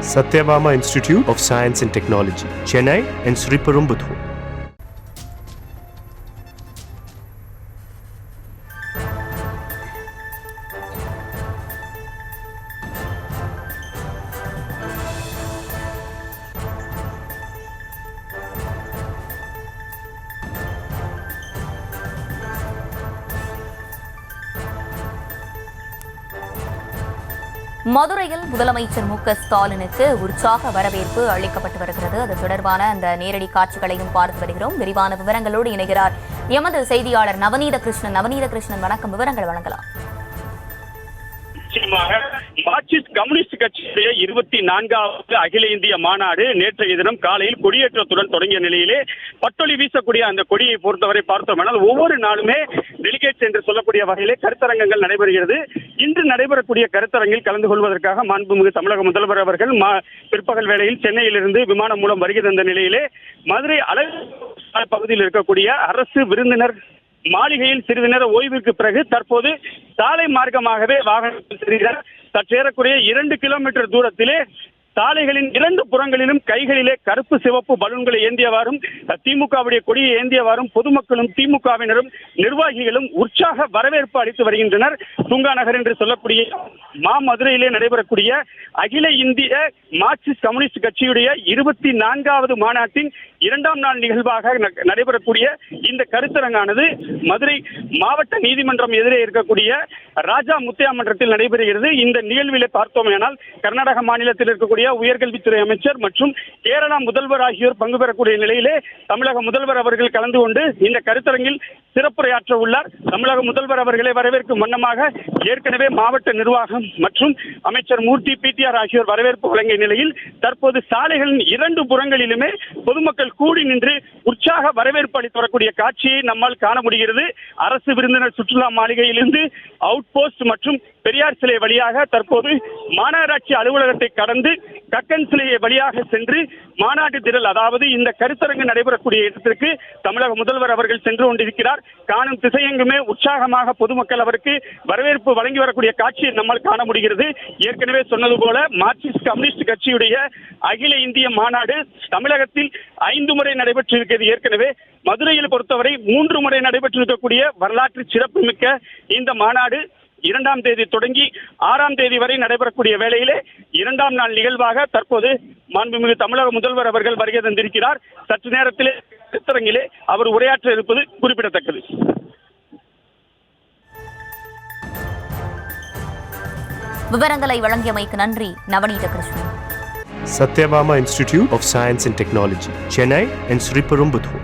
Satyabama Institute of Science and Technology, Chennai and Sriperumbudur. மதுரையில் முதலமைச்சர் மு.க.ஸ்டாலினுக்கு உற்சாக வரவேற்பு அளிக்கப்பட்டு வருகிறது. அது தொடர்பான அந்த நேரடி காட்சிகளையும் பார்த்து வருகிறோம். விரிவான விவரங்களோடு இணைகிறார் எமது செய்தியாளர் நவநீத கிருஷ்ணன். நவநீத கிருஷ்ணன், வணக்கம். விவரங்கள் வழங்கலாம். மார்க்சிஸ்ட் கம்யூனிஸ்ட் கட்சியுடைய 24வது அகில இந்திய மாநாடு நேற்றைய தினம் காலையில் கொடியேற்றத்துடன் தொடங்கிய நிலையிலே பட்டொலி வீசக்கூடிய அந்த கொடியை பொறுத்தவரை பார்த்தோம்னால் ஒவ்வொரு நாளுமே டெலிகேட்ஸ் என்று சொல்லக்கூடிய வகையிலே கருத்தரங்கங்கள் நடைபெறுகிறது. இன்று நடைபெறக்கூடிய கருத்தரங்கில் கலந்து கொள்வதற்காக மாண்புமிகு தமிழக முதல்வர் அவர்கள் பிற்பகல் வேளையில் சென்னையிலிருந்து விமானம் மூலம் வருகை தந்த நிலையிலே மதுரை அழகு பகுதியில் இருக்கக்கூடிய அரசு விருந்தினர் மாளிகையில் சிறிது நேர ஓய்விற்கு பிறகு தற்போது சாலை மார்க்கமாகவே வாகனங்கள் செல்கிறார். சற்றேறக்குறைய 2 கிலோமீட்டர் தூரத்திலே சாலைகளின் 2 புறங்களிலும் கைகளிலே கருப்பு சிவப்பு பலூன்களை ஏந்தியவாறும் திமுகவுடைய கொடியை ஏந்தியவாறும் பொதுமக்களும் திமுகவினரும் நிர்வாகிகளும் உற்சாக வரவேற்பு அளித்து வருகின்றனர். தூங்கா நகர் என்று சொல்லக்கூடிய மதுரையிலே நடைபெறக்கூடிய அகில இந்திய மார்க்சிஸ்ட் கம்யூனிஸ்ட் கட்சியுடைய 24வது மாநாட்டின் 2ஆம் நாள் நிகழ்வாக நடைபெறக்கூடிய இந்த கருத்தரங்கானது மதுரை மாவட்ட நீதிமன்றம் எதிரே இருக்கக்கூடிய ராஜா முத்தையா மன்றத்தில் நடைபெறுகிறது. இந்த நிகழ்விலே பார்த்தோமேனால் கர்நாடக மாநிலத்தில் இருக்கக்கூடிய உயர்கல்வித்துறை அமைச்சர் மற்றும் கேரளா முதல்வர் ஆகியோர் பங்கு பெறக்கூடிய நிலையிலே தமிழக முதல்வர் அவர்கள் கலந்து கொண்டு இந்த கருத்தரங்கில் சிறப்புரையாற்ற உள்ளார். தமிழக முதல்வர் அவர்களை வரவேற்கும் வண்ணமாக ஏற்கனவே மாவட்ட நிர்வாகம் மற்றும் அமைச்சர் மூர்த்தி, பிடிஆர் ஆகியோர் வரவேற்பு வழங்கிய நிலையில் தற்போது சாலைகளின் 2 புறங்களிலுமே பொதுமக்கள் கூடி நின்று உற்சாக வரவேற்பு அளித்து வரக்கூடிய காட்சியை நம்மால் காண முடிகிறது. அரசு விருந்தினர் சுற்றுலா மாளிகையிலிருந்து அவுட் போஸ்ட் மற்றும் பெரியார் சிலை வழியாக தற்போது மாநகராட்சி அலுவலகத்தை கடந்து கக்கன் சிலையை வழியாக சென்று மாநாட்டு திரள், அதாவது இந்த கருத்தரங்கு நடைபெறக்கூடிய இடத்திற்கு தமிழக முதல்வர் அவர்கள் சென்று கொண்டிருக்கிறார். காணும் திசையெங்குமே உற்சாகமாக பொதுமக்கள் அவருக்கு வரவேற்பு வழங்கி வரக்கூடிய காட்சியை நம்மால் காண முடிகிறது. ஏற்கனவே சொன்னது போல மார்க்சிஸ்ட் கம்யூனிஸ்ட் கட்சியுடைய அகில இந்திய மாநாடு தமிழகத்தில் 5 முறை நடைபெற்றிருக்கிறது. ஏற்கனவே மதுரையில் பொறுத்தவரை 3 முறை நடைபெற்றிருக்கக்கூடிய வரலாற்று சிறப்புமிக்க இந்த மாநாடு 2ஆம் தேதி தொடங்கி 6ஆம் தேதி வரை நடைபெறக்கூடிய வேளையிலே 2ஆம் நாள் நிகழ்வாக தற்போது மாண்புமிகு தமிழக முதல்வர் அவர்கள் வருகை தந்திருக்கிறார். சற்று நேரத்திலே கருத்தரங்கிலே அவர் உரையாற்ற இருப்பது குறிப்பிடத்தக்கது. விவரங்களை வழங்கியமைக்கு நன்றி Navaneetha Krishnan. Satyabama Institute of Science and Technology, Chennai and Sriperumbudur.